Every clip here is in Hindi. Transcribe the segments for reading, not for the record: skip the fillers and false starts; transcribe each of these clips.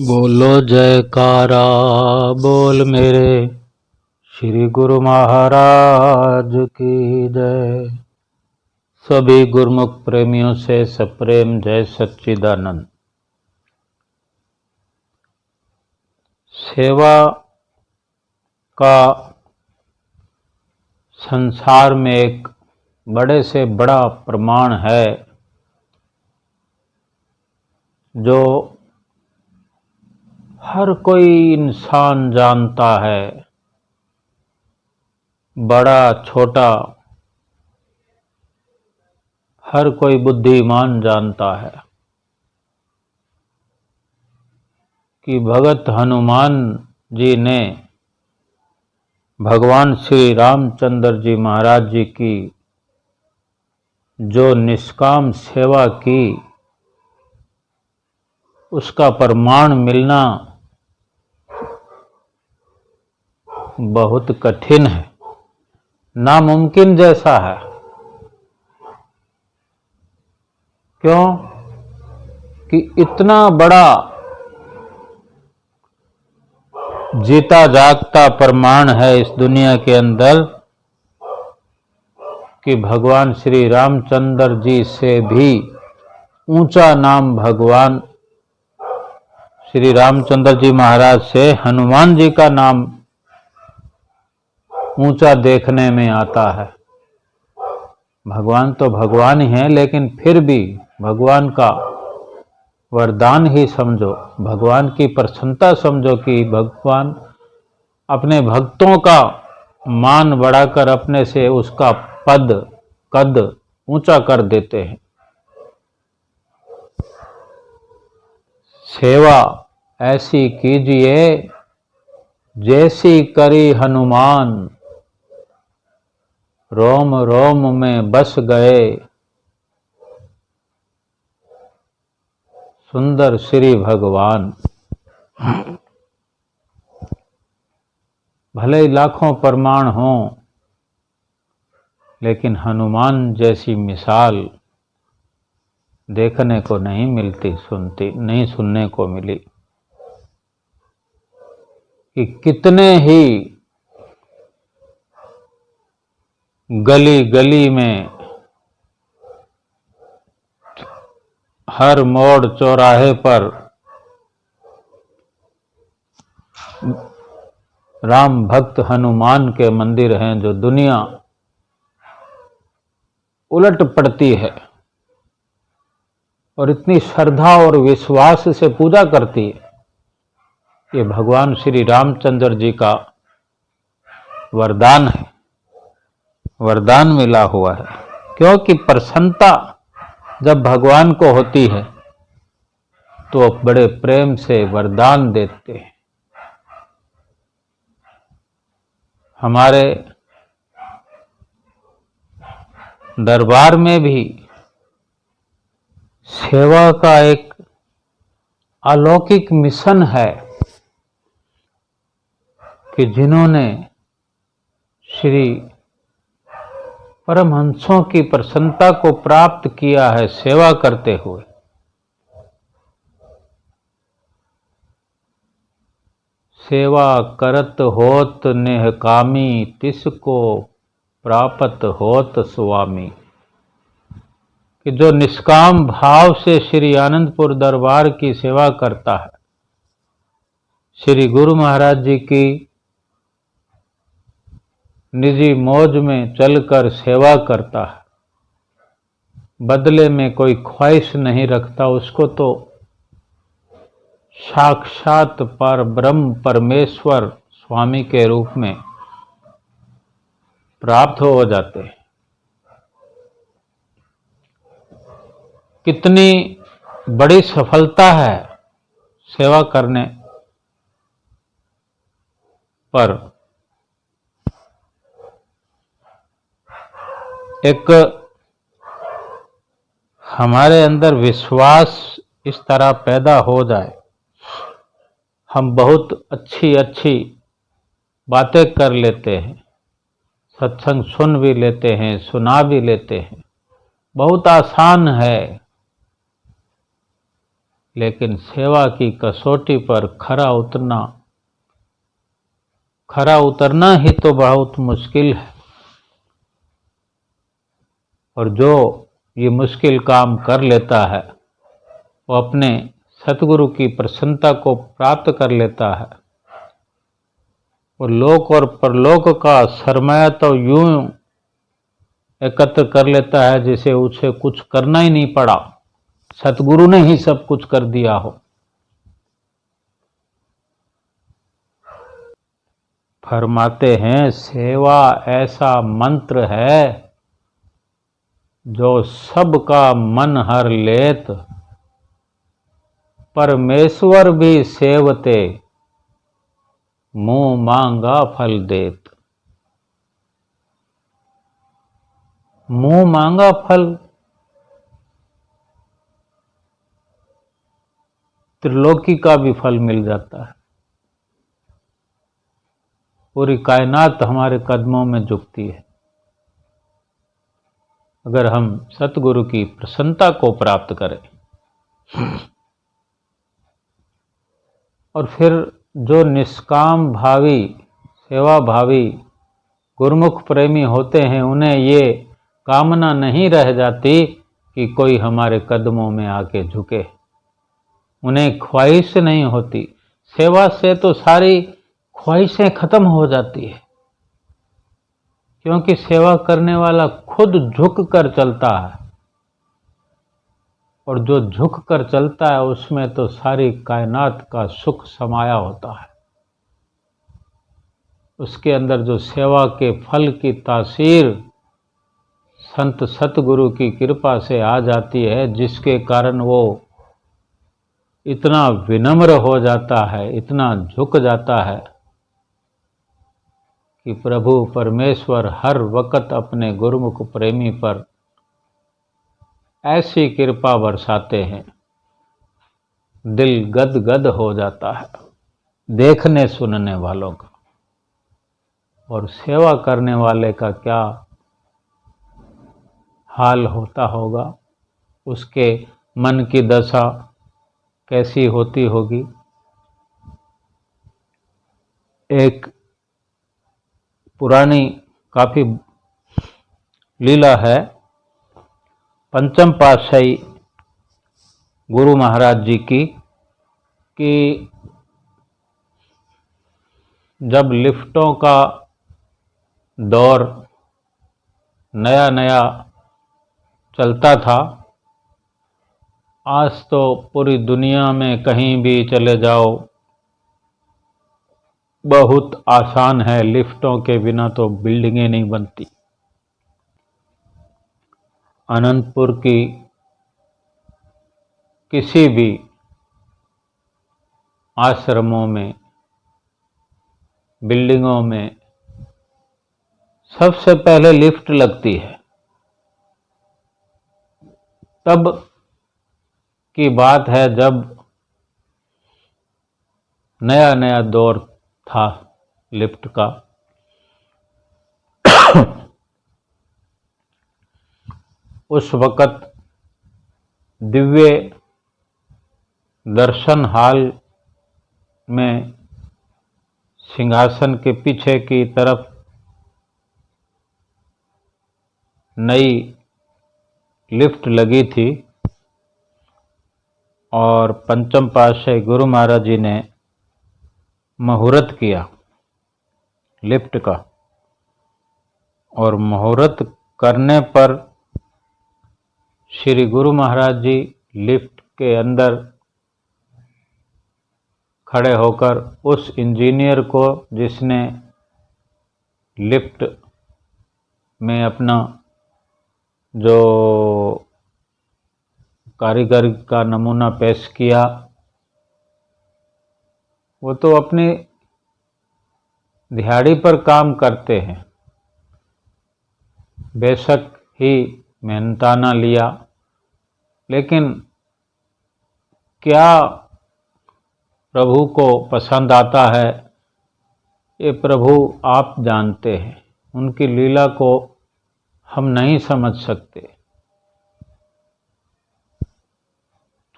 बोलो जयकारा बोल मेरे श्री गुरु महाराज की जय। सभी गुरुमुख प्रेमियों से सप्रेम जय सच्चिदानंद। सेवा का संसार में एक बड़े से बड़ा प्रमाण है जो हर कोई इंसान जानता है, बड़ा छोटा हर कोई बुद्धिमान जानता है कि भगत हनुमान जी ने भगवान श्री रामचंद्र जी महाराज जी की जो निष्काम सेवा की उसका प्रमाण मिलना बहुत कठिन है, नामुमकिन जैसा है। क्यों कि इतना बड़ा जीता जागता प्रमाण है इस दुनिया के अंदर कि भगवान श्री रामचंद्र जी से भी ऊंचा नाम भगवान श्री रामचंद्र जी महाराज से हनुमान जी का नाम ऊंचा देखने में आता है। भगवान तो भगवान ही हैं, लेकिन फिर भी भगवान का वरदान ही समझो, भगवान की प्रसन्नता समझो कि भगवान अपने भक्तों का मान बढ़ाकर अपने से उसका पद कद ऊंचा कर देते हैं। सेवा ऐसी कीजिए जैसी करी हनुमान, रोम रोम में बस गए सुंदर श्री भगवान। भले ही लाखों प्रमाण हों, लेकिन हनुमान जैसी मिसाल देखने को नहीं मिलती, नहीं सुनने को मिली कि कितने ही गली गली में, हर मोड़ चौराहे पर राम भक्त हनुमान के मंदिर हैं जो दुनिया उलट पड़ती है और इतनी श्रद्धा और विश्वास से पूजा करती है। ये भगवान श्री रामचंद्र जी का वरदान है, वरदान मिला हुआ है। क्योंकि प्रसन्नता जब भगवान को होती है तो बड़े प्रेम से वरदान देते हैं। हमारे दरबार में भी सेवा का एक अलौकिक मिशन है कि जिन्होंने श्री परमहंसों की प्रसन्नता को प्राप्त किया है सेवा करते हुए, सेवा करत होत नेहकामी तिसको प्राप्त होत स्वामी। कि जो निष्काम भाव से श्री आनंदपुर दरबार की सेवा करता है, श्री गुरु महाराज जी की निजी मौज में चलकर सेवा करता है, बदले में कोई ख्वाहिश नहीं रखता, उसको तो साक्षात पर ब्रह्म परमेश्वर स्वामी के रूप में प्राप्त हो जाते हैं। कितनी बड़ी सफलता है सेवा करने पर। एक हमारे अंदर विश्वास इस तरह पैदा हो जाए, हम बहुत अच्छी अच्छी बातें कर लेते हैं, सत्संग सुन भी लेते हैं, सुना भी लेते हैं, बहुत आसान है। लेकिन सेवा की कसौटी पर खरा उतरना ही तो बहुत मुश्किल है। और जो ये मुश्किल काम कर लेता है वो अपने सतगुरु की प्रसन्नता को प्राप्त कर लेता है। और लोक और परलोक का सरमाया तो यूं एकत्र कर लेता है जैसे उसे कुछ करना ही नहीं पड़ा, सतगुरु ने ही सब कुछ कर दिया हो। फरमाते हैं सेवा ऐसा मंत्र है जो सबका मन हर लेत, परमेश्वर भी सेवते मुंह मांगा फल देत। मुंह मांगा फल त्रिलोकी का भी फल मिल जाता है। पूरी कायनात हमारे कदमों में झुकती है अगर हम सतगुरु की प्रसन्नता को प्राप्त करें। और फिर जो निष्काम भावी, सेवा भावी, गुरुमुख प्रेमी होते हैं उन्हें ये कामना नहीं रह जाती कि कोई हमारे कदमों में आके झुके। उन्हें ख्वाहिश नहीं होती। सेवा से तो सारी ख्वाहिशें खत्म हो जाती है, क्योंकि सेवा करने वाला खुद झुक कर चलता है। और जो झुक कर चलता है उसमें तो सारी कायनात का सुख समाया होता है। उसके अंदर जो सेवा के फल की तासीर संत सतगुरु की कृपा से आ जाती है, जिसके कारण वो इतना विनम्र हो जाता है, इतना झुक जाता है कि प्रभु परमेश्वर हर वक्त अपने गुरुमुख प्रेमी पर ऐसी कृपा बरसाते हैं, दिल गद गद हो जाता है देखने सुनने वालों का। और सेवा करने वाले का क्या हाल होता होगा, उसके मन की दशा कैसी होती होगी। एक पुरानी काफी लीला है, पंचम पातशाही गुरु महाराज जी की, कि जब लिफ्टों का दौर नया नया चलता था, आज तो पूरी दुनिया में कहीं भी चले जाओ बहुत आसान है, लिफ्टों के बिना तो बिल्डिंगें नहीं बनती। अनंतपुर की किसी भी आश्रमों में, बिल्डिंगों में सबसे पहले लिफ्ट लगती है। तब की बात है जब नया नया दौर था लिफ्ट का। उस वक़्त दिव्य दर्शन हॉल में सिंहासन के पीछे की तरफ नई लिफ्ट लगी थी और पंचम पातशाही गुरु महाराज जी ने मुहूर्त किया लिफ्ट का। और मुहूर्त करने पर श्री गुरु महाराज जी लिफ्ट के अंदर खड़े होकर उस इंजीनियर को, जिसने लिफ्ट में अपना जो कारीगर का नमूना पेश किया, वो तो अपनी दिहाड़ी पर काम करते हैं, बेशक ही मेहनताना लिया, लेकिन क्या प्रभु को पसंद आता है ये प्रभु आप जानते हैं। उनकी लीला को हम नहीं समझ सकते।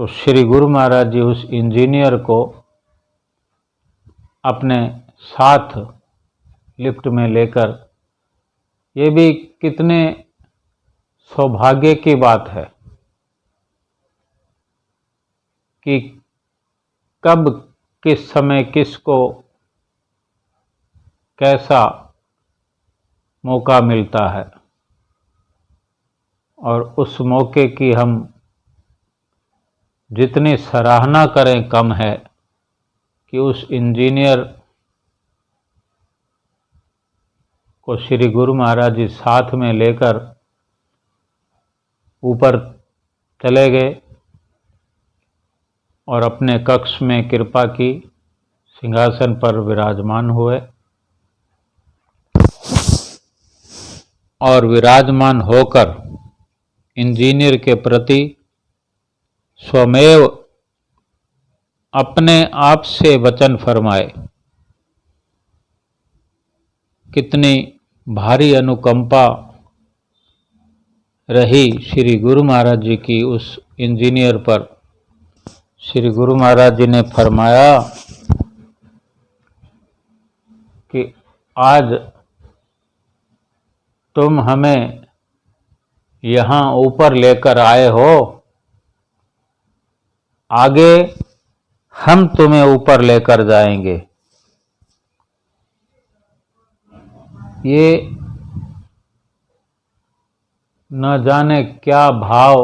तो श्री गुरु महाराज जी उस इंजीनियर को अपने साथ लिफ्ट में लेकर, ये भी कितने सौभाग्य की बात है कि कब किस समय किसको कैसा मौका मिलता है, और उस मौके की हम जितनी सराहना करें कम है कि उस इंजीनियर को श्री गुरु महाराज जी साथ में लेकर ऊपर चले गए और अपने कक्ष में कृपा की, सिंहासन पर विराजमान हुए और विराजमान होकर इंजीनियर के प्रति स्वमेव अपने आप से वचन फरमाए। कितनी भारी अनुकंपा रही श्री गुरु महाराज जी की उस इंजीनियर पर। श्री गुरु महाराज जी ने फरमाया कि आज तुम हमें यहाँ ऊपर लेकर आए हो, आगे हम तुम्हें ऊपर लेकर जाएंगे। ये न जाने क्या भाव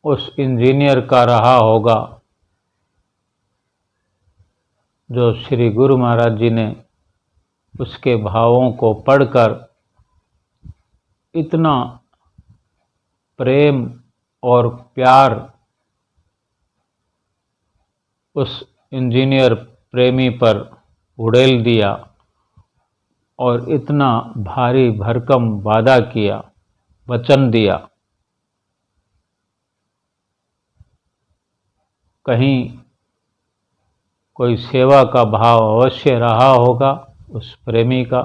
उस इंजीनियर का रहा होगा जो श्री गुरु महाराज जी ने उसके भावों को पढ़कर इतना प्रेम और प्यार उस इंजीनियर प्रेमी पर उड़ेल दिया और इतना भारी भरकम वादा किया, वचन दिया। कहीं कोई सेवा का भाव अवश्य रहा होगा उस प्रेमी का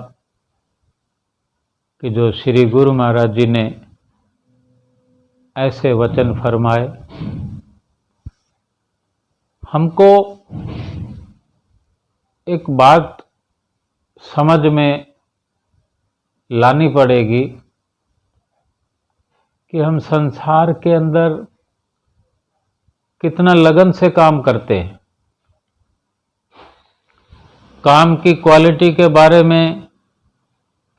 कि जो श्री गुरु महाराज जी ने ऐसे वचन फरमाए। हमको एक बात समझ में लानी पड़ेगी कि हम संसार के अंदर कितना लगन से काम करते हैं। काम की क्वालिटी के बारे में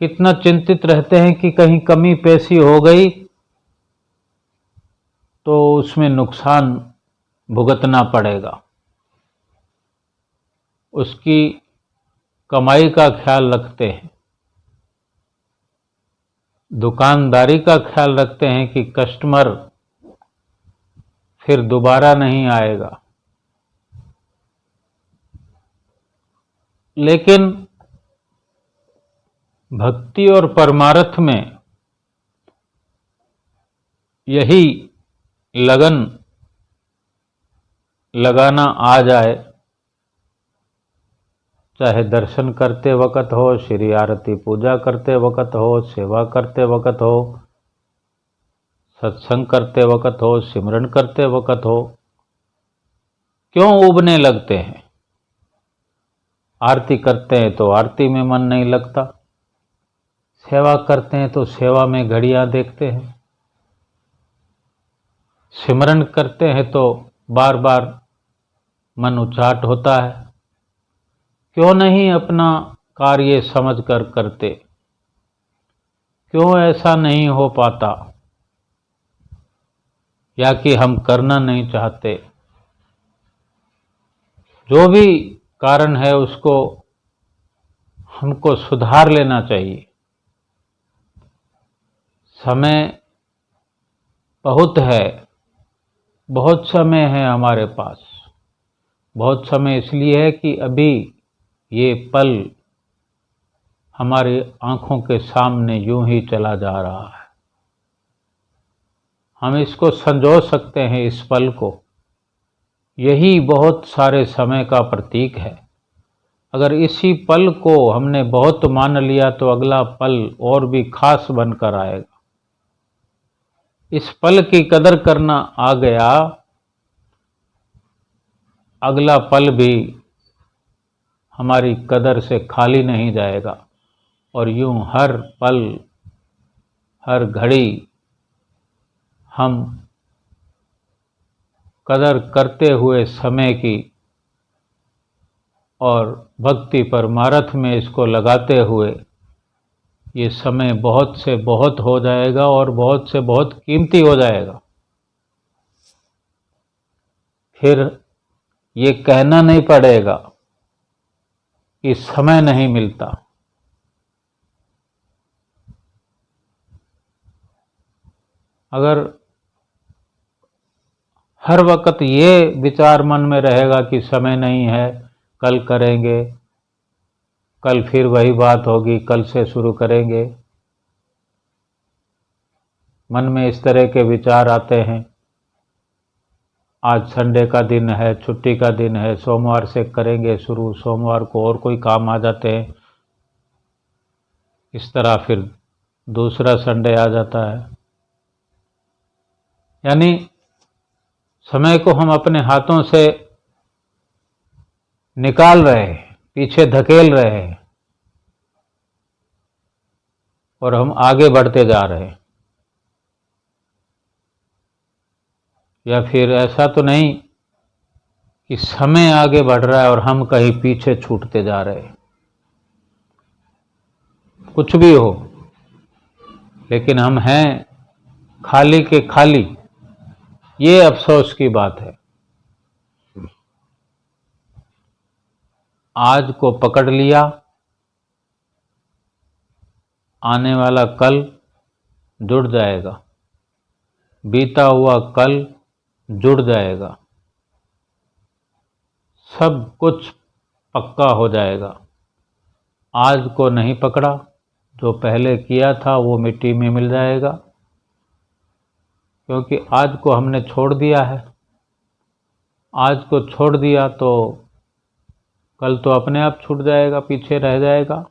कितना चिंतित रहते हैं कि कहीं कमी पेशी हो गई तो उसमें नुकसान भुगतना पड़ेगा। उसकी कमाई का ख्याल रखते हैं, दुकानदारी का ख्याल रखते हैं कि कस्टमर फिर दोबारा नहीं आएगा। लेकिन भक्ति और परमार्थ में यही लगन लगाना आ जाए, चाहे दर्शन करते वक्त हो, श्री आरती पूजा करते वक्त हो, सेवा करते वक्त हो, सत्संग करते वक्त हो, सिमरन करते वक्त हो। क्यों उबने लगते हैं? आरती करते हैं तो आरती में मन नहीं लगता, सेवा करते हैं तो सेवा में घड़ियां देखते हैं, सिमरन करते हैं तो बार बार मन उचाट होता है। क्यों नहीं अपना कार्य समझकर करते? क्यों ऐसा नहीं हो पाता? या कि हम करना नहीं चाहते? जो भी कारण है उसको हमको सुधार लेना चाहिए। समय बहुत है, बहुत समय है हमारे पास। बहुत समय इसलिए है कि अभी ये पल हमारी आंखों के सामने यूं ही चला जा रहा है। हम इसको संजो सकते हैं, इस पल को। यही बहुत सारे समय का प्रतीक है। अगर इसी पल को हमने बहुत मान लिया तो अगला पल और भी खास बनकर आएगा। इस पल की कदर करना आ गया, अगला पल भी हमारी कदर से खाली नहीं जाएगा। और यूं हर पल हर घड़ी हम कदर करते हुए समय की और भक्ति परमार्थ में इसको लगाते हुए ये समय बहुत से बहुत हो जाएगा और बहुत से बहुत कीमती हो जाएगा। फिर ये कहना नहीं पड़ेगा कि समय नहीं मिलता। अगर हर वक्त ये विचार मन में रहेगा कि समय नहीं है, कल करेंगे, कल फिर वही बात होगी, कल से शुरू करेंगे, मन में इस तरह के विचार आते हैं। आज संडे का दिन है, छुट्टी का दिन है, सोमवार से करेंगे शुरू, सोमवार को और कोई काम आ जाते हैं, इस तरह फिर दूसरा संडे आ जाता है। यानी समय को हम अपने हाथों से निकाल रहे हैं, पीछे धकेल रहे हैं और हम आगे बढ़ते जा रहे हैं। या फिर ऐसा तो नहीं कि समय आगे बढ़ रहा है और हम कहीं पीछे छूटते जा रहे हैं। कुछ भी हो, लेकिन हम हैं खाली के खाली, ये अफसोस की बात है। आज को पकड़ लिया, आने वाला कल जुड़ जाएगा, बीता हुआ कल जुड़ जाएगा, सब कुछ पक्का हो जाएगा। आज को नहीं पकड़ा, जो पहले किया था वो मिट्टी में मिल जाएगा, क्योंकि आज को हमने छोड़ दिया है। आज को छोड़ दिया तो कल तो अपने आप छूट जाएगा, पीछे रह जाएगा।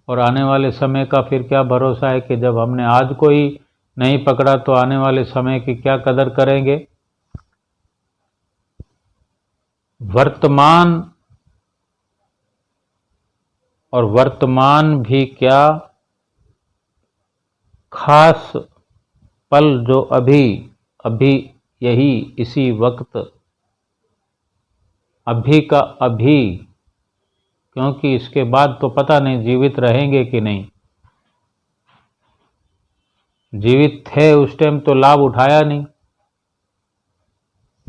और आने वाले समय का फिर क्या भरोसा है कि जब हमने आज को ही नहीं पकड़ा तो आने वाले समय की क्या कदर करेंगे। वर्तमान और वर्तमान भी क्या, खास पल जो अभी अभी यही इसी वक्त, अभी का अभी, क्योंकि इसके बाद तो पता नहीं जीवित रहेंगे कि नहीं। जीवित थे उस टाइम तो लाभ उठाया नहीं,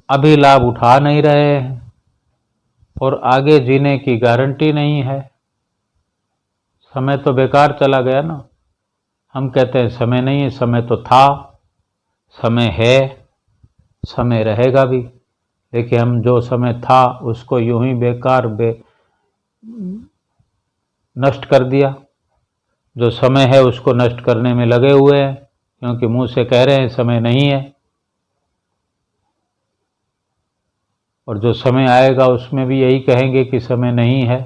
अभी लाभ उठा नहीं रहे हैं और आगे जीने की गारंटी नहीं है। समय तो बेकार चला गया ना। हम कहते हैं समय नहीं है, समय तो था, समय है, समय रहेगा भी, लेकिन हम जो समय था उसको यूं ही बेकार नष्ट कर दिया। जो समय है उसको नष्ट करने में लगे हुए हैं, क्योंकि मुंह से कह रहे हैं समय नहीं है, और जो समय आएगा उसमें भी यही कहेंगे कि समय नहीं है,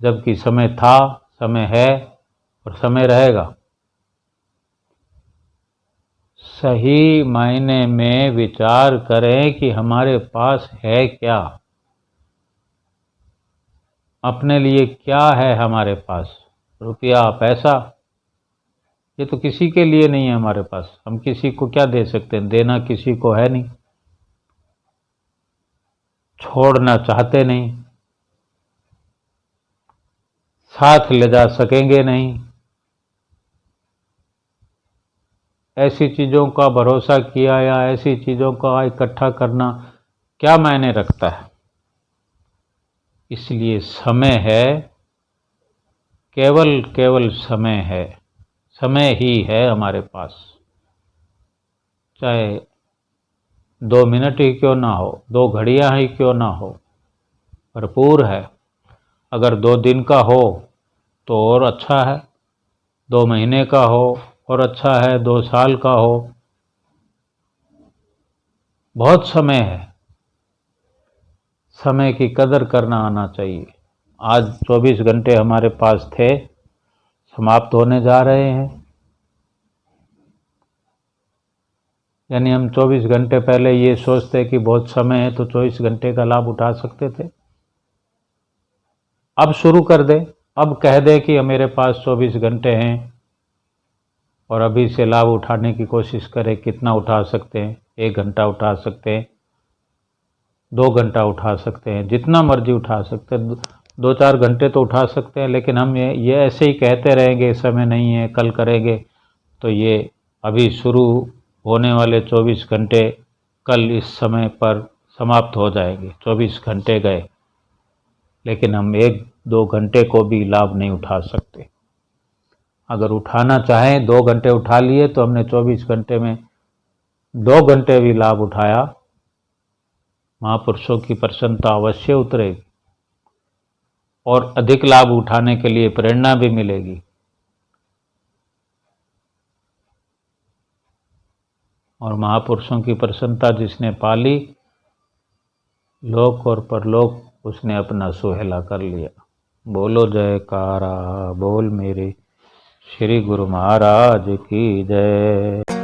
जबकि समय था, समय है और समय रहेगा। सही मायने में विचार करें कि हमारे पास है क्या, अपने लिए क्या है हमारे पास। रुपया, पैसा, ये तो किसी के लिए नहीं है हमारे पास। हम किसी को क्या दे सकते हैं, देना किसी को है नहीं, छोड़ना चाहते नहीं, साथ ले जा सकेंगे नहीं। ऐसी चीज़ों का भरोसा किया या ऐसी चीज़ों का इकट्ठा करना क्या मायने रखता है। इसलिए समय है, केवल केवल समय है, समय ही है हमारे पास। चाहे 2 मिनट ही क्यों ना हो, 2 घड़ियां ही क्यों ना हो, भरपूर है। अगर 2 दिन का हो तो और अच्छा है, 2 महीने का हो और अच्छा है, 2 साल का हो, बहुत समय है। समय की कदर करना आना चाहिए। आज 24 घंटे हमारे पास थे, समाप्त होने जा रहे हैं। यानी हम 24 घंटे पहले ये सोचते कि बहुत समय है तो 24 घंटे का लाभ उठा सकते थे। अब शुरू कर दे, अब कह दे कि मेरे पास 24 घंटे हैं और अभी से लाभ उठाने की कोशिश करें। कितना उठा सकते हैं? 1 घंटा उठा सकते हैं, 2 घंटा उठा सकते हैं, जितना मर्जी उठा सकते हैं, 2-4 घंटे तो उठा सकते हैं। लेकिन हम ये ऐसे ही कहते रहेंगे समय नहीं है, कल करेंगे, तो ये अभी शुरू होने वाले 24 घंटे कल इस समय पर समाप्त हो जाएंगे। 24 घंटे गए, लेकिन हम 1-2 घंटे को भी लाभ नहीं उठा सकते। अगर उठाना चाहें 2 घंटे उठा लिए तो हमने 24 घंटे में 2 घंटे भी लाभ उठाया, महापुरुषों की प्रसन्नता अवश्य उतरेगी और अधिक लाभ उठाने के लिए प्रेरणा भी मिलेगी। और महापुरुषों की प्रसन्नता जिसने पाली, लोक और परलोक उसने अपना सुहेला कर लिया। बोलो जयकारा बोल मेरे श्री गुरु महाराज की जय।